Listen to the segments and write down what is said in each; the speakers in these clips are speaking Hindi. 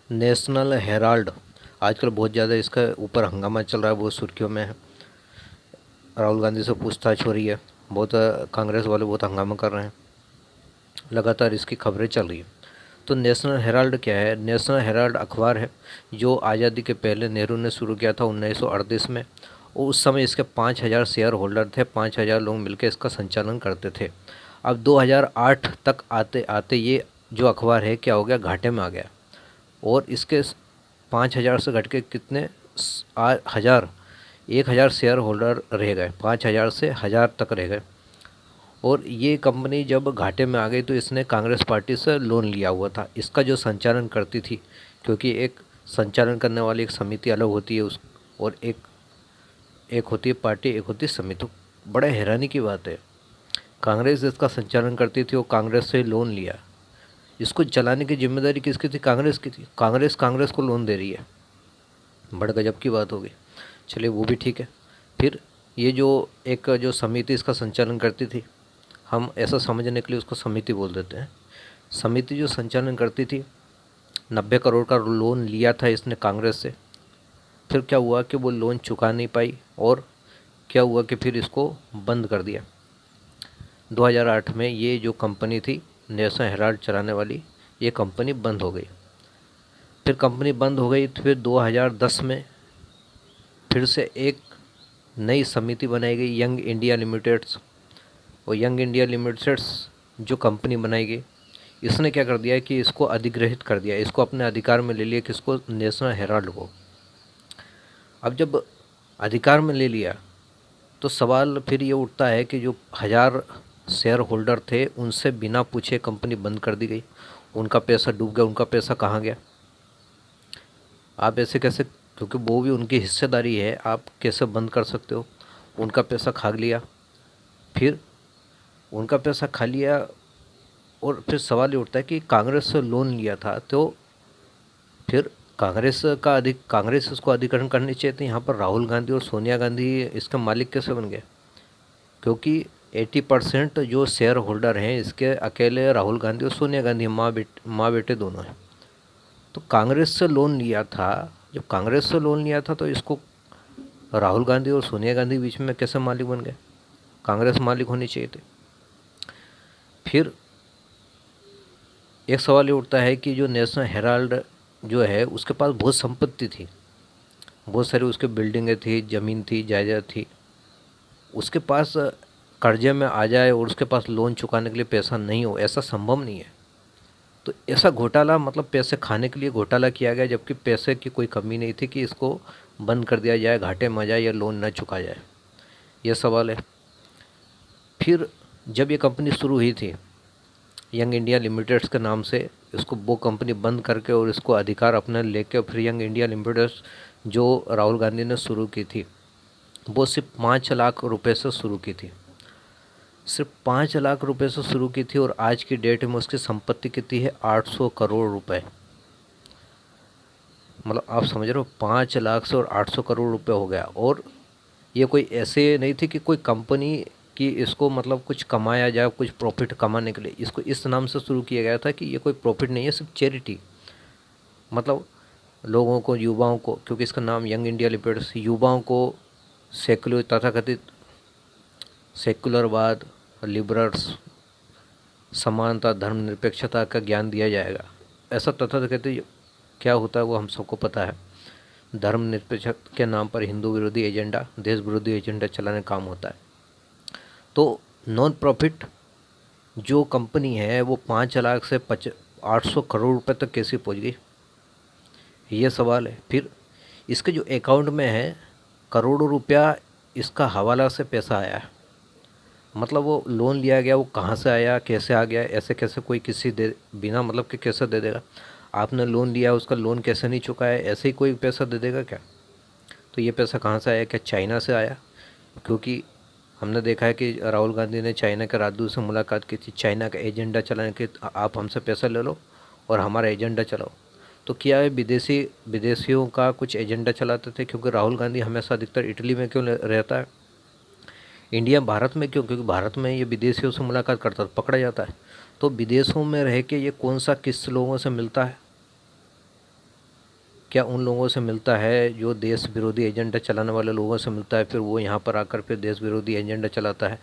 नेशनल हेराल्ड आजकल बहुत ज़्यादा इसका ऊपर हंगामा चल रहा है, बहुत सुर्खियों में है। राहुल गांधी से पूछताछ हो रही है, बहुत कांग्रेस वाले बहुत हंगामा कर रहे हैं, लगातार इसकी खबरें चल रही है। तो नेशनल हेराल्ड क्या है? नेशनल हेराल्ड अखबार है जो आज़ादी के पहले नेहरू ने शुरू किया था 1938 में, और उस समय इसके 5,000 शेयर होल्डर थे, 5,000 लोग मिलकर इसका संचालन करते थे। अब 2008 तक आते आते ये जो अखबार है क्या हो गया, घाटे में आ गया, और इसके 5,000 से घट के कितने हज़ार 1,000 शेयर होल्डर रह गए, 5,000 से 1,000 तक रह गए। और ये कंपनी जब घाटे में आ गई तो इसने कांग्रेस पार्टी से लोन लिया हुआ था, इसका जो संचालन करती थी, क्योंकि एक संचालन करने वाली एक समिति अलग होती है उस, और एक एक होती है पार्टी, एक होती है समिति। तो बड़े हैरानी की बात है, कांग्रेस इसका संचालन करती थी और कांग्रेस से लोन लिया। इसको चलाने की जिम्मेदारी किसकी थी? कांग्रेस की थी। कांग्रेस को लोन दे रही है, बड़ गजब की बात होगी। चलिए वो भी ठीक है। फिर ये जो एक जो समिति इसका संचालन करती थी, हम ऐसा समझने के लिए उसको समिति बोल देते हैं। समिति जो संचालन करती थी, 90 करोड़ का लोन लिया था इसने कांग्रेस से। फिर क्या हुआ कि वो लोन चुका नहीं पाई, और क्या हुआ कि फिर इसको बंद कर दिया। 2008 में ये जो कंपनी थी नेशनल हेराल्ड चलाने वाली, ये कंपनी बंद हो गई। फिर कंपनी बंद हो गई तो फिर 2010 में फिर से एक नई समिति बनाई गई, यंग इंडिया लिमिटेड्स। और यंग इंडिया लिमिटेड्स जो कंपनी बनाई गई, इसने क्या कर दिया है कि इसको अधिग्रहित कर दिया, इसको अपने अधिकार में ले लिया, किसको? नेशनल हेराल्ड को। अब जब अधिकार में ले लिया तो सवाल फिर ये उठता है कि जो 1,000 शेयर होल्डर थे उनसे बिना पूछे कंपनी बंद कर दी गई, उनका पैसा डूब गया, उनका पैसा कहाँ गया? आप ऐसे कैसे, क्योंकि वो भी उनकी हिस्सेदारी है, आप कैसे बंद कर सकते हो? उनका पैसा खा लिया, फिर उनका पैसा खा लिया, और फिर सवाल ये उठता है कि कांग्रेस से लोन लिया था, तो फिर कांग्रेस इसको अधिग्रहण करनी चाहिए थी। यहाँ पर राहुल गांधी और सोनिया गांधी इसका मालिक कैसे बन गए? क्योंकि 80% जो शेयर होल्डर हैं इसके अकेले राहुल गांधी और सोनिया गांधी, माँ बेटे दोनों हैं। तो कांग्रेस से लोन लिया था, जब कांग्रेस से लोन लिया था तो इसको राहुल गांधी और सोनिया गांधी बीच में कैसे मालिक बन गए? कांग्रेस मालिक होनी चाहिए थी। फिर एक सवाल ये उठता है कि जो नेशनल हेराल्ड जो है उसके पास बहुत संपत्ति थी, बहुत सारी उसके बिल्डिंगें थी, ज़मीन थी, जायदाद थी। उसके पास कर्जे में आ जाए और उसके पास लोन चुकाने के लिए पैसा नहीं हो, ऐसा संभव नहीं है। तो ऐसा घोटाला, मतलब पैसे खाने के लिए घोटाला किया गया, जबकि पैसे की कोई कमी नहीं थी कि इसको बंद कर दिया जाए, घाटे में आ जाए या लोन न चुका जाए, ये सवाल है। फिर जब ये कंपनी शुरू हुई थी यंग इंडिया लिमिटेड्स के नाम से, इसको वो कंपनी बंद करके और इसको अधिकार अपने लेके, फिर यंग इंडिया लिमिटेड्स जो राहुल गांधी ने शुरू की थी, वो सिर्फ 5 लाख रुपए से शुरू की थी, सिर्फ 5 लाख रुपए से शुरू की थी। और आज की डेट में उसकी संपत्ति कितनी है? 800 करोड़ रुपए। मतलब आप समझ रहे हो, 5 लाख से और 800 करोड़ रुपए हो गया। और ये कोई ऐसे नहीं थी कि कोई कंपनी कि इसको मतलब कुछ कमाया जाए, कुछ प्रॉफिट कमाने के लिए इसको इस नाम से शुरू किया गया था कि ये कोई प्रॉफिट नहीं है, सिर्फ चैरिटी। मतलब लोगों को, युवाओं को, क्योंकि इसका नाम यंग इंडिया लिमिटेड, युवाओं को सेकुलर तथाकथित सेकुलरवाद, लिबरल्स, समानता, धर्मनिरपेक्षता का ज्ञान दिया जाएगा। ऐसा तथाकथित क्या होता है वो हम सबको पता है। धर्मनिरपेक्षता के नाम पर हिंदू विरोधी एजेंडा, देश विरोधी एजेंडा चलाने का काम होता है। तो नॉन प्रॉफिट जो कंपनी है वो 5 लाख से 800 करोड़ रुपए तक कैसे पहुंच गई, ये सवाल है। फिर इसके जो अकाउंट में है करोड़ों रुपया, इसका हवाला से पैसा आया है। मतलब वो लोन लिया गया, वो कहाँ से आया, कैसे आ गया? ऐसे कैसे कोई किसी दे बिना मतलब के कैसे दे देगा? आपने लोन लिया, उसका लोन कैसे नहीं चुका है, ऐसे ही कोई पैसा दे देगा क्या? तो ये पैसा कहाँ से आया? क्या चाइना से आया? क्योंकि हमने देखा है कि राहुल गांधी ने चाइना के राजदूत से मुलाकात की थी, चाइना का एजेंडा चलाने के, आप हमसे पैसा ले लो और हमारा एजेंडा चलाओ। तो क्या है, विदेशियों का कुछ एजेंडा चलाते थे? क्योंकि राहुल गांधी हमेशा अधिकतर इटली में क्यों रहता है, इंडिया भारत में क्यों? क्योंकि भारत में ये विदेशियों से मुलाकात करता तो पकड़ा जाता है। तो विदेशों में रह के ये कौन सा किस लोगों से मिलता है? क्या उन लोगों से मिलता है जो देश विरोधी एजेंडा चलाने वाले लोगों से मिलता है, फिर वो यहाँ पर आकर फिर देश विरोधी एजेंडा चलाता है?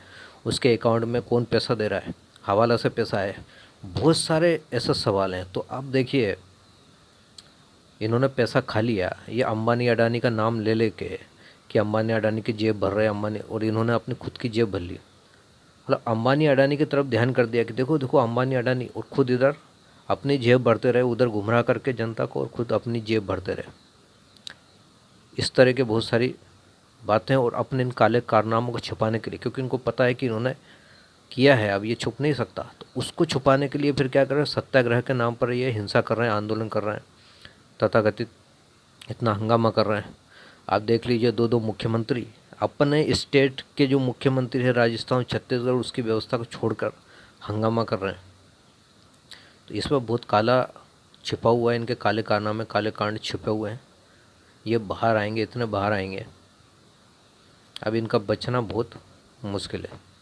उसके अकाउंट में कौन पैसा दे रहा है? हवाला से पैसा है? बहुत सारे ऐसे सवाल हैं। तो अब देखिए, इन्होंने पैसा खा लिया, ये अंबानी अडानी का नाम ले लेके कि अंबानी अडानी की जेब भर रहे हैं अंबानी, और इन्होंने अपनी खुद की जेब भर ली। मतलब अंबानी अडानी की तरफ ध्यान कर दिया कि देखो देखो अंबानी अडानी, और खुद इधर अपनी जेब भरते रहे, उधर गुमराह करके जनता को, और खुद अपनी जेब भरते रहे। इस तरह के बहुत सारी बातें, और अपने इन काले कारनामों को छुपाने के लिए, क्योंकि इनको पता है कि इन्होंने किया है, अब ये छुप नहीं सकता, तो उसको छुपाने के लिए फिर क्या कर रहे हैं, सत्याग्रह के नाम पर ये हिंसा कर रहे हैं, आंदोलन कर रहे हैं, तथाकथित इतना हंगामा कर रहे हैं। आप देख लीजिए, दो दो मुख्यमंत्री अपने स्टेट के जो मुख्यमंत्री है, राजस्थान छत्तीसगढ़, उसकी व्यवस्था को छोड़कर हंगामा कर रहे हैं। तो इसमें बहुत काला छिपा हुआ है, इनके काले कारनामे, काले कांड छिपे हुए हैं। ये बाहर आएंगे, इतने बाहर आएंगे, अब इनका बचना बहुत मुश्किल है।